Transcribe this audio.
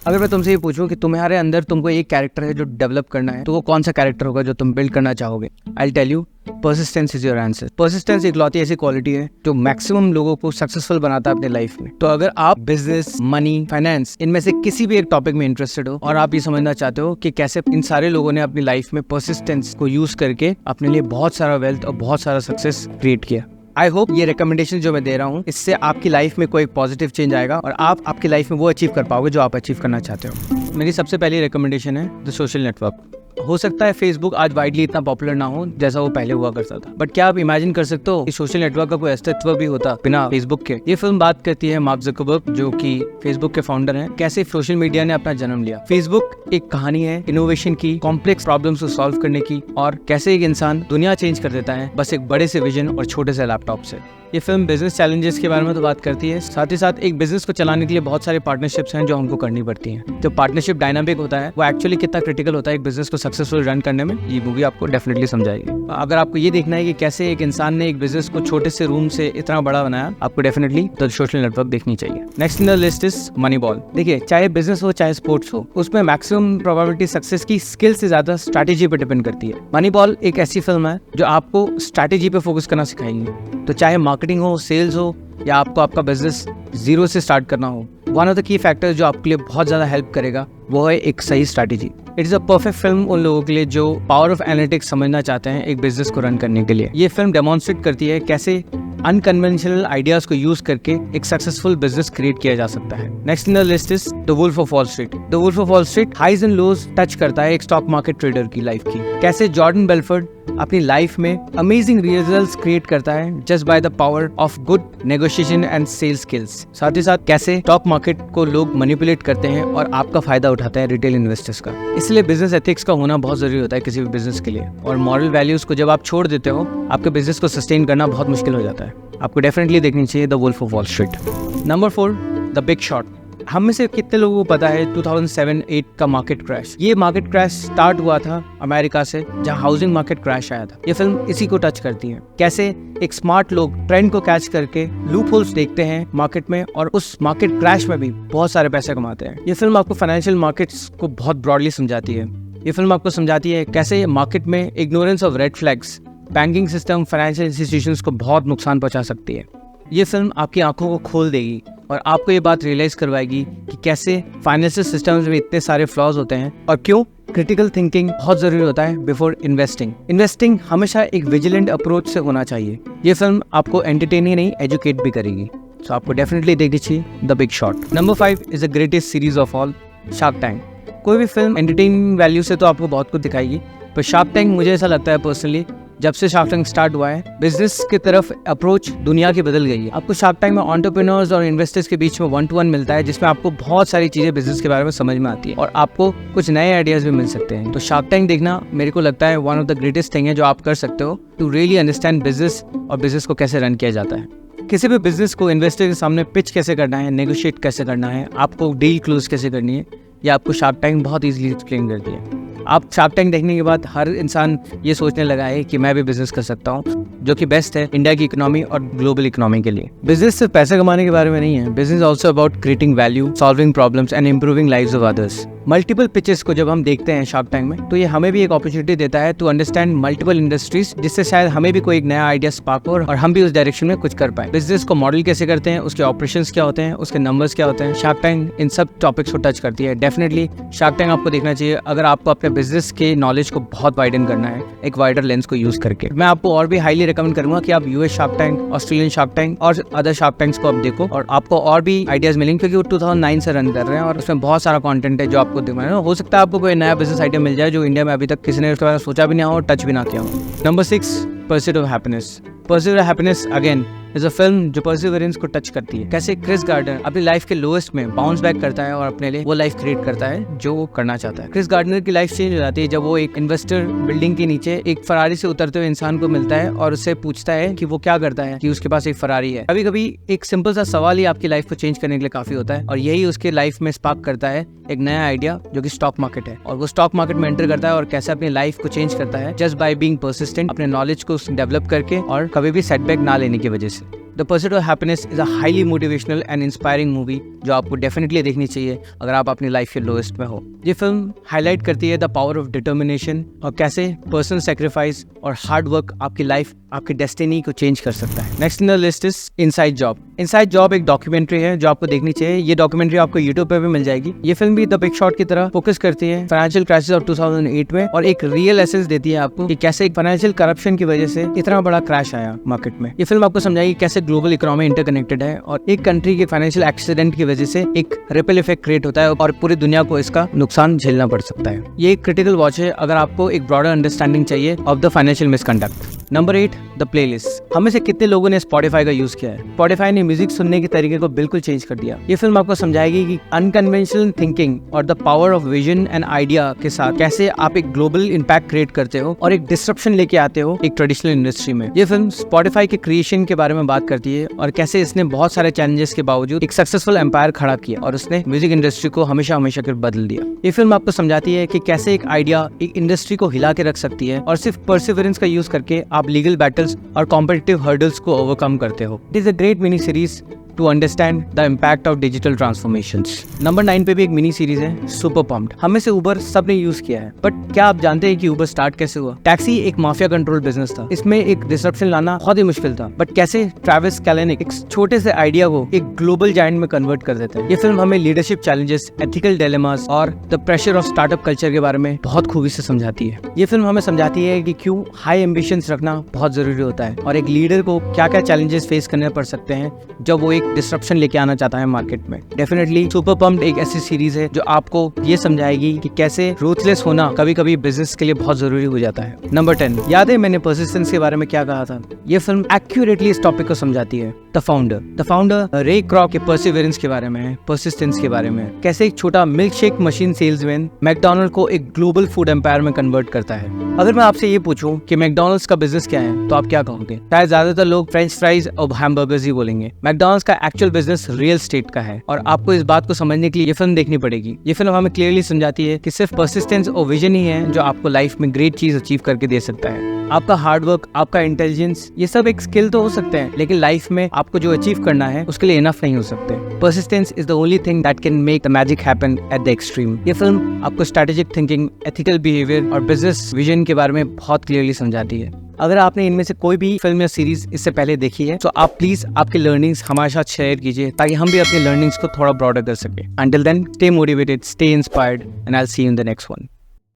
अगर मैं तुमसे ये पूछूं कि तुम्हारे अंदर तुमको एक कैरेक्टर है जो डेवलप करना है, तो वो कौन सा कैरेक्टर होगा जो तुम बिल्ड करना चाहोगे? I tell you, persistence is your answer. Persistence इकलौती ऐसी क्वालिटी है जो मैक्सिमम लोगों को सक्सेसफुल बनाता है अपने लाइफ में। तो अगर आप बिजनेस, मनी, फाइनेंस, इनमें से किसी भी एक टॉपिक में इंटरेस्टेड हो और आप ये समझना चाहते हो कि कैसे इन सारे लोगों ने अपनी लाइफ में परसिस्टेंस को यूज करके अपने लिए बहुत सारा वेल्थ और बहुत सारा सक्सेस क्रिएट किया, आई होप ये रिकमेंडेशन जो मैं दे रहा हूँ इससे आपकी लाइफ में कोई पॉजिटिव चेंज आएगा और आप आपकी लाइफ में वो अचीव कर पाओगे जो आप अचीव करना चाहते हो। मेरी सबसे पहली रिकमेंडेशन है द सोशल नेटवर्क। हो सकता है फेसबुक आज वाइडली इतना पॉपुलर ना हो जैसा वो पहले हुआ करता था, बट क्या आप इमेजिन कर सकते हो कि सोशल नेटवर्क का कोई अस्तित्व भी होता बिना फेसबुक के? ये फिल्म बात करती है मार्क ज़करबर्ग, जो कि फेसबुक के फाउंडर हैं, कैसे सोशल मीडिया ने अपना जन्म लिया। फेसबुक एक कहानी है इनोवेशन की, कॉम्प्लेक्स प्रॉब्लम्स को सॉल्व करने की, और कैसे एक इंसान दुनिया चेंज कर देता है बस एक बड़े से विजन और छोटे से लैपटॉप से। ये फिल्म बिजनेस चैलेंजेस के बारे में तो बात करती है, साथ ही साथ एक बिजनेस को चलाने के लिए बहुत सारे पार्टनरशिप्स हैं जो हमको करनी पड़ती हैं। जो पार्टनरशिप डायनामिक होता है वो एक्चुअली कितना क्रिटिकल होता है एक बिजनेस को सक्सेसफुल रन करने में, ये मूवी आपको डेफिनेटली समझाएगी। अगर आपको ये देखना है कि कैसे एक इंसान ने एक बिजनेस को छोटे से रूम से इतना बड़ा बनाया, आपको डेफिनेटली द सोशल नेटवर्क देखनी चाहिए। Next in the list is money ball. देखिए, चाहे बिजनेस हो चाहे स्पोर्ट्स हो, उसमें मैक्सिमम प्रोबेबिलिटी सक्सेस की स्किल से ज्यादा स्ट्रैटेजी पे डिपेंड करती है। मनी बॉल एक ऐसी फिल्म है जो आपको स्ट्रैटेजी पे फोकस करना सिखाएंगे। तो चाहे मार्केटिंग हो, सेल्स हो, या आपको आपका बिजनेस जीरो से स्टार्ट करना हो, one of the key factors जो आपके लिए बहुत ज्यादा हेल्प करेगा वो है एक सही strategy. It is a perfect film उन लोगों के लिए जो पावर ऑफ एनालिटिक्स समझना चाहते हैं एक बिजनेस को रन करने के लिए। ये फिल्म डेमोन्स्ट्रेट करती है कैसे अनकन्वेंशनल आइडियाज को यूज करके एक सक्सेसफुल बिजनेस क्रिएट किया जा सकता है। Next in the list is the wolf of Wall Street. The wolf of Wall Street highs and lows touch करता है एक स्टॉक मार्केट ट्रेडर की लाइफ की, कैसे जॉर्डन बेलफोर्ड अपनी लाइफ में अमेजिंग रिजल्ट्स क्रिएट करता है just by the power of good negotiation and sales skills. साथ ही साथ कैसे स्टॉक मार्केट को लोग मैनिपुलेट करते हैं और आपका फायदा उठाते हैं रिटेल इन्वेस्टर्स का। इसलिए बिजनेस एथिक्स का होना बहुत जरूरी होता है किसी भी बिजनेस के लिए, और मॉरल वैल्यूज को जब आप छोड़ देते हो आपके बिजनेस को सस्टेन करना बहुत मुश्किल हो जाता है। आपको डेफिनेटली देखनी चाहिए the wolf of Wall Street. Number 4, the big shot. हम में से कितने लोगों को पता है 2007-8 का मार्केट क्रैश? ये मार्केट क्रैश स्टार्ट हुआ था अमेरिका से, जहां हाउसिंग मार्केट क्रैश आया था। ये फिल्म इसी को टच करती है, कैसे एक स्मार्ट लोग ट्रेंड को कैच करके लूप होल्स देखते हैं मार्केट में और उस मार्केट क्रैश में भी बहुत सारे पैसे कमाते हैं। ये फिल्म आपको फाइनेंशियल मार्केट्स को बहुत ब्रॉडली समझाती है। ये फिल्म आपको समझाती है कैसे मार्केट में ignorance of red flags banking system, financial institutions को बहुत नुकसान पहुंचा सकती है। ये फिल्म आपकी आंखों को खोल देगी और आपको ये बात रियलाइज करवाएगी कि कैसे फाइनेंशियल सिस्टम्स में इतने सारे फ्लॉज होते हैं और क्यों क्रिटिकल थिंकिंग बहुत जरूरी होता है बिफोर इन्वेस्टिंग। इन्वेस्टिंग हमेशा एक विजिलेंट अप्रोच से होना चाहिए। ये फिल्म आपको एंटरटेन ही नहीं, एजुकेट भी करेगी। सो आपको डेफिनेटली देखनी चाहिए the big shot. Number 5 is the greatest series of all, shark tank. कोई भी फिल्म एंटरटेनिंग वैल्यू से तो आपको बहुत कुछ दिखाएगी, पर शार्क टैंक मुझे ऐसा लगता है पर्सनली, जब से शार्क टैंक स्टार्ट हुआ है बिजनेस की तरफ अप्रोच दुनिया की बदल गई है। आपको शार्क टैंक में एंटरप्रेन्योर्स और इन्वेस्टर्स के बीच में 1-to-1 मिलता है, जिसमें आपको बहुत सारी चीजें बिजनेस के बारे में समझ में आती है और आपको कुछ नए आइडियाज भी मिल सकते हैं। तो शार्क टैंक देखना मेरे को लगता है one of the greatest thing है जो आप कर सकते हो टू रियली अंडरस्टैंड बिजनेस और बिजनेस को कैसे रन किया जाता है। किसी भी बिजनेस को इन्वेस्टर के सामने पिच कैसे करना है, नेगोशिएट कैसे करना है, आपको डील क्लोज कैसे करनी है, ये आपको शार्क टैंक बहुत इजीली एक्सप्लेन करती है। आप शार्क टैंक देखने के बाद हर इंसान ये सोचने लगा है कि मैं भी बिजनेस कर सकता हूँ, जो कि बेस्ट है इंडिया की इकोनॉमी और ग्लोबल इकोनॉमी के लिए। बिजनेस सिर्फ पैसे कमाने के बारे में नहीं है, business also about creating value, solving problems and improving lives of others. Multiple pitches को जब हम देखते हैं शार्क टैंक में, तो ये हमें भी एक अपॉर्चुनिटी देता है टू अंडरस्टैंड मल्टीपल इंडस्ट्रीज, जिससे शायद हमें भी कोई एक नया आइडिया स्पार्क हो और हम भी उस डायरेक्शन में कुछ कर पाए। बिजनेस को मॉडल कैसे करते हैं, उसके ऑपरेशंस क्या होते हैं, उसके नंबर्स क्या होते हैं, शार्क टैंक इन सब टॉपिक्स को टच करती है। डेफिनेटली शार्क टैंक आपको देखना चाहिए अगर आपको अपने बिजनेस के नॉलेज को बहुत वाइडन करना है एक वाइडर लेंस को यूज करके। मैं आपको और भी हाईली रिकमेंड करूंगा कि आप US shark tank, Australian shark tank और अदर शार्क टैंक्स को आप देखो और आपको और भी आइडियाज मिलेंगे, क्योंकि वो 2009 से रन कर रहे हैं और उसमें बहुत सारा कंटेंट है जो आपको देखना है। हो सकता है आपको कोई नया बिजनेस आइडिया मिल जाए जो इंडिया में अभी तक किसी ने उसके बारे में सोचा भी ना हो और टच भी ना किया हो। Number 6, pursuit of happiness. Pursuit of happiness again is a film जो परसिवरेंस को टच करती है, कैसे क्रिस गार्डनर अपनी लाइफ के लोएस्ट में बाउंस बैक करता है और अपने लिए वो लाइफ क्रिएट करता है जो वो करना चाहता है। क्रिस गार्डनर की लाइफ चेंज हो जाती है जब वो एक इन्वेस्टर बिल्डिंग के नीचे एक फरारी से उतरते हुए इंसान को मिलता है और उससे पूछता है कि वो क्या करता है कि उसके पास एक फरारी है। कभी कभी एक सिंपल सा सवाल ही आपकी लाइफ को चेंज करने के लिए काफी होता है और यही उसके लाइफ में स्पार्क करता है एक नया आइडिया जो कि स्टॉक मार्केट है। और वो स्टॉक मार्केट में एंटर करता है और कैसे अपनी लाइफ को चेंज करता है जस्ट बाय बीइंग परसिस्टेंट, अपने नॉलेज को डेवलप करके और कभी भी सेटबैक ना लेने की वजह से। The pursuit of happiness is a highly motivational and inspiring movie जो आपको डेफिनेटली देखनी चाहिए अगर आप अपनी लाइफ के लोएस्ट में हो। ये फिल्म हाईलाइट करती है द पावर ऑफ डिटर्मिनेशन और कैसे पर्सनल सेक्रीफाइस और हार्ड वर्क आपकी लाइफ, आपकी डेस्टिनी को चेंज कर सकता है। Next in the list is inside job. Inside job एक डॉक्यूमेंट्री है जो आपको देखनी चाहिए। ये डॉक्यूमेंट्री आपको यूट्यूब पे भी मिल जाएगी। ये फिल्म भी द बिग शॉर्ट की तरह फोकस करती है फाइनेंशियल क्राइसिस ऑफ 2008 में और एक रियल एसेंस देती है आपको कि कैसे एक फाइनेंशियल करप्शन की वजह से इतना बड़ा क्रैश आया मार्केट में। ये फिल्म आपको समझाएगी कैसे ग्लोबल इकोनॉमी इंटरकनेक्टेड है और एक कंट्री के फाइनेंशियल एक्सीडेंट की वजह से एक रिपल इफेक्ट क्रिएट होता है और पूरी दुनिया को इसका नुकसान झेलना पड़ सकता है। ये एक क्रिटिकल वॉच है अगर आपको एक ब्रॉडर अंडरस्टैंडिंग चाहिए of the financial misconduct. Number 8 the playlist. हमें से कितने लोगों ने स्पॉटिफाई का यूज किया है? स्पॉटिफाई ने म्यूजिक सुनने के तरीके को बिल्कुल चेंज कर दिया। ये फिल्म आपको समझाएगी कि अनकन्वेंशनल थिंकिंग और the power of vision and idea के साथ कैसे आप एक ग्लोबल इम्पैक्ट क्रिएट करते हो और एक डिस्ट्रप्शन लेके आते हो एक ट्रेडिशनल इंडस्ट्री में। ये फिल्म स्पॉटिफाई के क्रिएशन के बारे में बात करती है और कैसे इसने बहुत सारे चैलेंजेस के बावजूद एक सक्सेसफुल एम्पायर खड़ा किया और उसने म्यूजिक इंडस्ट्री को हमेशा हमेशा के बदल दिया। ये फिल्म आपको समझाती है कि कैसे एक आइडिया एक इंडस्ट्री को हिला के रख सकती है और सिर्फ परसिवरेंस का यूज करके आप लीगल बैटल्स और कॉम्पिटिटिव हर्डल्स को ओवरकम करते हो। It is a great mini series to understand the impact of digital transformations. Number 9 पे भी एक मिनी सीरीज है सुपर पम्प्ड। हमें से उबर सबने यूज किया है, बट क्या आप जानते हैं कि उबर स्टार्ट कैसे हुआ? टैक्सी एक माफिया कंट्रोल बिजनेस था। इसमें एक डिसरप्शन लाना बहुत ही मुश्किल था, बट कैसे ट्रैविस कैलेनिक एक छोटे से आइडिया को एक ग्लोबल जायंट में कन्वर्ट कर देते हैं। ये फिल्म हमें लीडरशिप चैलेंजेस, एथिकल डिलेमास और the pressure of startup culture के बारे में बहुत खूबी से समझाती है। ये फिल्म हमें समझाती है कि क्यों हाई एम्बिशंस रखना बहुत जरूरी होता है और एक लीडर को क्या क्या चैलेंजेस फेस करने पड़ सकते हैं जब वो एक डिसरप्शन लेके आना चाहता है मार्केट में। डेफिनेटली सुपर पम्प्ड एक ऐसी सीरीज है जो आपको ये समझाएगी कि कैसे रूथलेस होना कभी कभी बिजनेस के लिए बहुत जरूरी हो जाता है। नंबर 10, याद है मैंने पर्सिस्टेंस के बारे में क्या कहा था? ये फिल्म एक्यूरेटली इस टॉपिक को समझाती है। द फाउंडर रे क्रॉक के परसिवरेंस के बारे में है, पर्सिस्टेंस के बारे में, कैसे एक छोटा milk shake machine salesman McDonald को एक ग्लोबल फूड एम्पायर में कन्वर्ट करता है। अगर मैं आपसे ये पूछूं कि मैकडॉनल्ड्स का बिजनेस क्या है तो आप क्या कहोगे? शायद ज्यादातर लोग फ्रेंच फ्राइज और हैमबर्गर्स ही बोलेंगे। मैकडॉनल्ड्स का एक्चुअल बिजनेस रियल स्टेट का है और आपको इस बात को समझने के लिए ये फिल्म देखनी पड़ेगी। ये फिल्म हमें क्लियरली समझाती है कि सिर्फ पर्सिस्टेंस और विजन ही है जो आपको लाइफ में ग्रेट चीज अचीव करके दे सकता है। आपका हार्ड वर्क, आपका इंटेलिजेंस, ये सब एक स्किल तो हो सकते हैं, लेकिन लाइफ में आपको जो अचीव करना है उसके लिए इनफ नहीं हो सकते। Persistence is the only thing that can make the magic happen at the extreme. ये फिल्म आपको स्ट्रेटेजिक थिंकिंग, एथिकल बिहेवियर और बिजनेस विजन के बारे में बहुत क्लियरली समझाती है। अगर आपने इनमें से कोई भी फिल्म या सीरीज इससे पहले देखी है तो आप प्लीज आपके लर्निंग्स हमारे साथ शेयर कीजिए ताकि हम भी अपने लर्निंग्स को थोड़ा ब्रॉडर कर सके। Until then, stay motivated, stay inspired and I will see you in the next one.